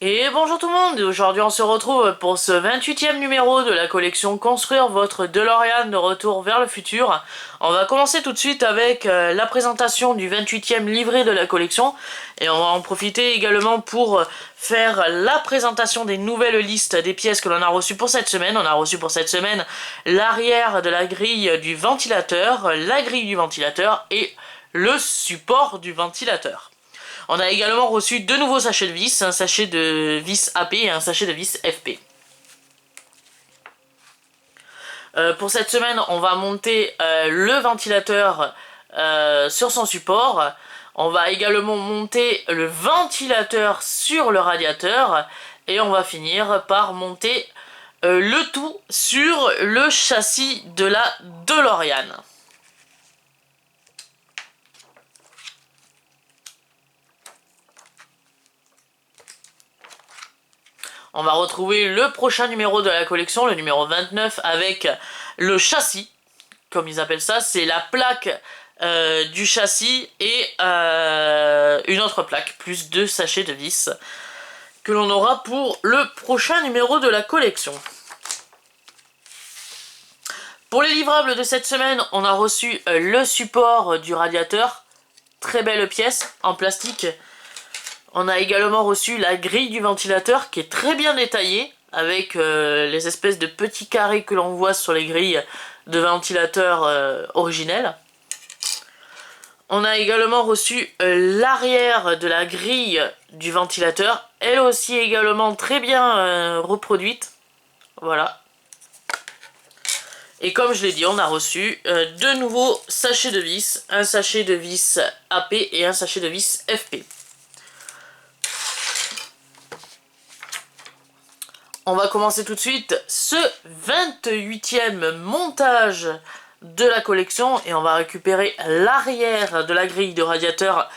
Et bonjour tout le monde, aujourd'hui on se retrouve pour ce 28e numéro de la collection Construire votre DeLorean de retour vers le futur. On va commencer tout de suite avec la présentation du 28e livret de la collection et on va en profiter également pour faire la présentation des nouvelles listes des pièces que l'on a reçues pour cette semaine. On a reçu pour cette semaine l'arrière de la grille du ventilateur, la grille du ventilateur et le support du ventilateur. On a également reçu deux nouveaux sachets de vis, un sachet de vis AP et un sachet de vis FP. Pour cette semaine, on va monter le ventilateur sur son support. On va également monter le ventilateur sur le radiateur. Et on va finir par monter le tout sur le châssis de la DeLorean. On va retrouver le prochain numéro de la collection, le numéro 29, avec le châssis, comme ils appellent ça. C'est la plaque du châssis et une autre plaque, plus 2 sachets de vis, que l'on aura pour le prochain numéro de la collection. Pour les livrables de cette semaine, on a reçu le support du radiateur. Très belle pièce en plastique. On a également reçu la grille du ventilateur qui est très bien détaillée avec les espèces de petits carrés que l'on voit sur les grilles de ventilateur originelles. On a également reçu l'arrière de la grille du ventilateur, elle aussi également très bien reproduite. Voilà. Et comme je l'ai dit, on a reçu deux nouveaux sachets de vis, un sachet de vis AP et un sachet de vis FP. On va commencer tout de suite ce 28e montage de la collection et on va récupérer l'arrière de la grille de radiateur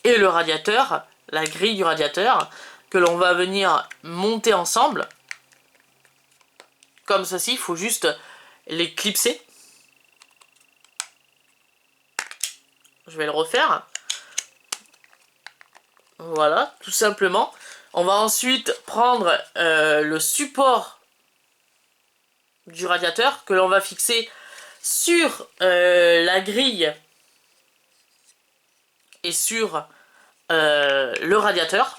et le radiateur, la grille du radiateur, que l'on va venir monter ensemble. Comme ceci, il faut juste les clipser. Je vais le refaire. Voilà, tout simplement. On va ensuite prendre le support du radiateur que l'on va fixer sur la grille et sur le radiateur.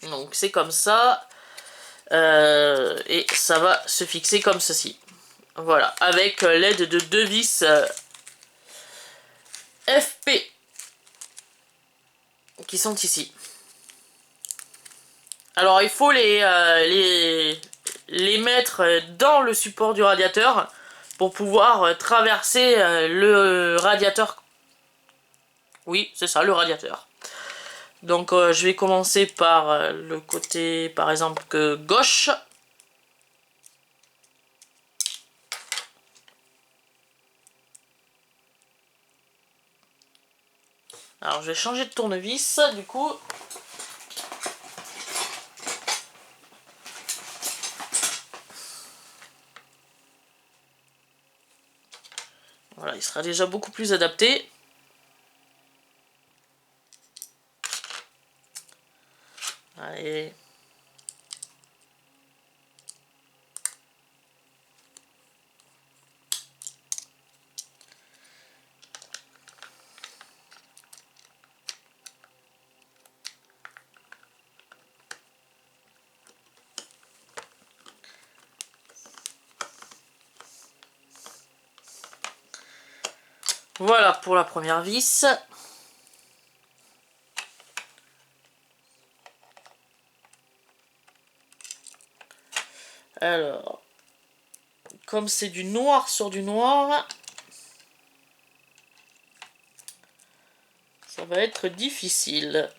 Donc c'est comme ça. Et ça va se fixer comme ceci. Voilà, avec l'aide de deux vis FP qui sont ici. Alors il faut les mettre dans le support du radiateur pour pouvoir traverser le radiateur. Oui, c'est ça, le radiateur. Donc je vais commencer par le côté, par exemple, gauche. Alors je vais changer de tournevis, du coup. Voilà, il sera déjà beaucoup plus adapté. Allez. Voilà pour la première vis. Alors, comme c'est du noir sur du noir, ça va être difficile.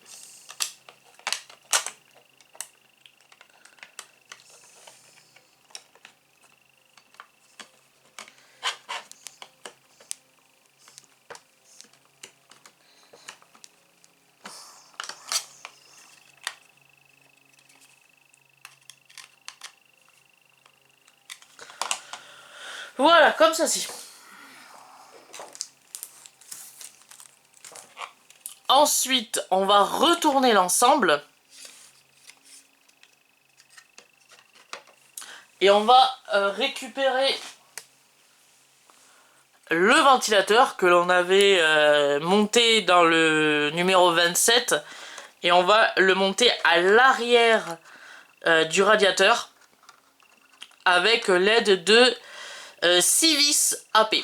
Voilà, comme ceci. Ensuite, on va retourner l'ensemble. Et on va récupérer le ventilateur que l'on avait monté dans le numéro 27. Et on va le monter à l'arrière du radiateur avec l'aide de 6 vis AP.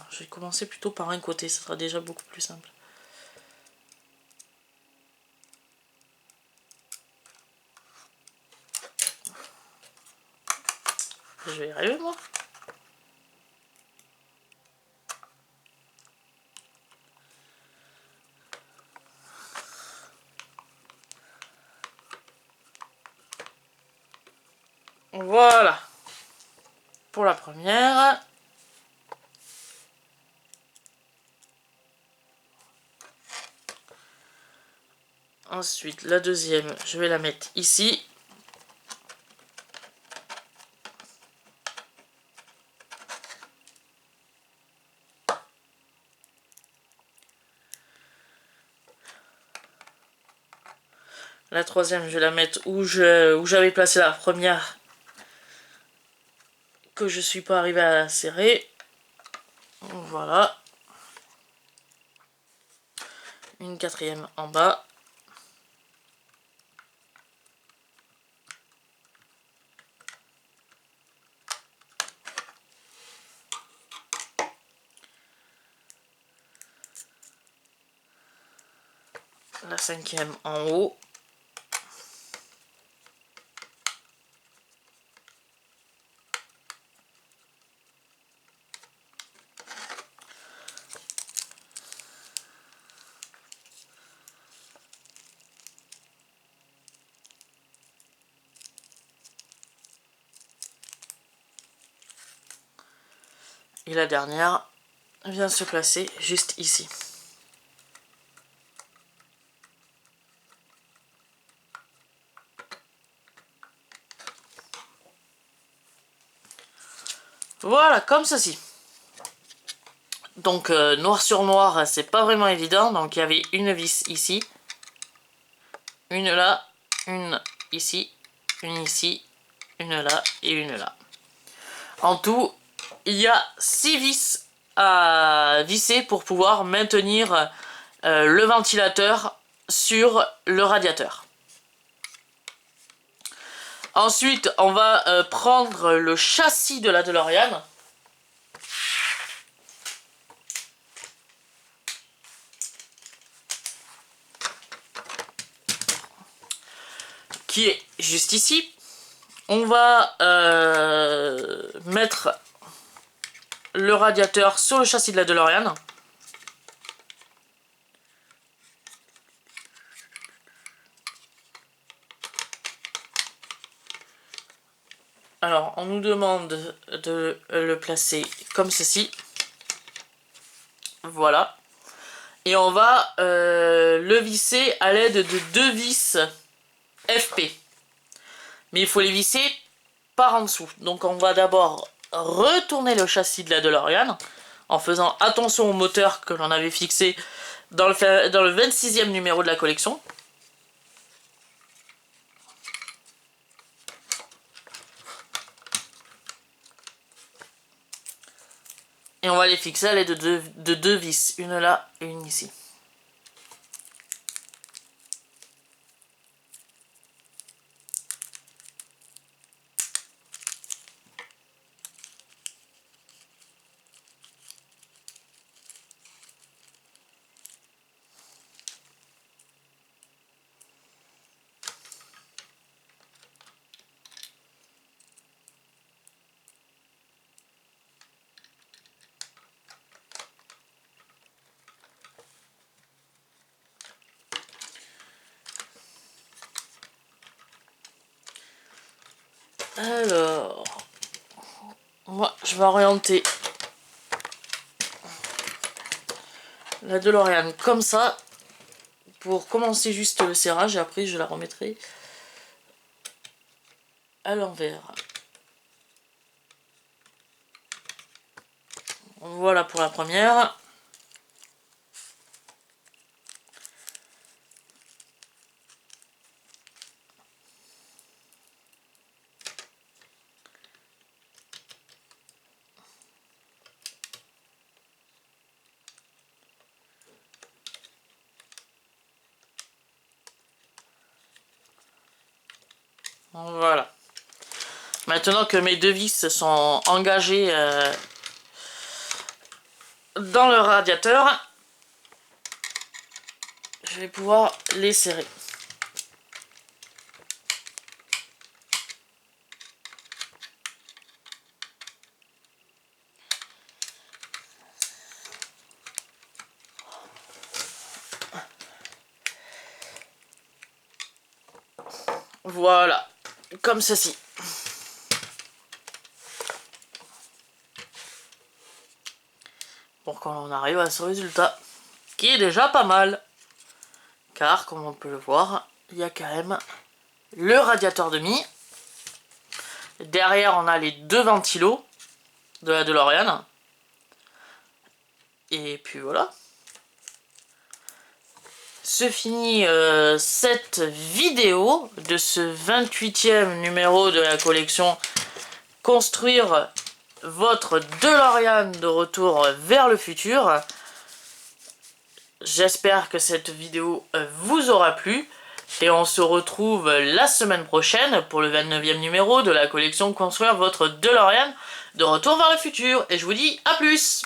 Je vais commencer plutôt par un côté, ça sera déjà beaucoup plus simple. Je vais y arriver moi. Voilà. Pour la première. Ensuite, la deuxième, je vais la mettre ici. La troisième, je vais la mettre où j'avais placé la première, que je suis pas arrivé à serrer. Voilà. Une quatrième en bas. La cinquième en haut. Et la dernière vient se placer juste ici. Voilà, comme ceci. Donc noir sur noir, c'est pas vraiment évident. Donc il y avait une vis ici, une là, une ici, une là et une là. En tout, il y a 6 vis à visser pour pouvoir maintenir le ventilateur sur le radiateur. Ensuite, on va prendre le châssis de la DeLorean. Qui est juste ici. On va mettre le radiateur sur le châssis de la DeLorean. Alors, on nous demande de le placer comme ceci. Voilà. Et on va le visser à l'aide de 2 vis FP. Mais il faut les visser par en dessous. Donc on va d'abord retourner le châssis de la DeLorean en faisant attention au moteur que l'on avait fixé dans le 26e numéro de la collection. Et on va les fixer à l'aide de 2 vis, une là et une ici. Alors, moi je vais orienter la DeLorean comme ça pour commencer juste le serrage et après je la remettrai à l'envers. Voilà pour la première. Voilà. Maintenant que mes deux vis sont engagées dans le radiateur, je vais pouvoir les serrer. Voilà, comme ceci. Pour qu'on arrive à ce résultat, qui est déjà pas mal. Car, comme on peut le voir, il y a quand même le radiateur demi. Derrière, on a les deux ventilos de la DeLorean. Et puis voilà. Se finit cette vidéo de ce 28e numéro de la collection Construire votre DeLorean de retour vers le futur. J'espère que cette vidéo vous aura plu. Et on se retrouve la semaine prochaine pour le 29e numéro de la collection Construire votre DeLorean de retour vers le futur. Et je vous dis à plus!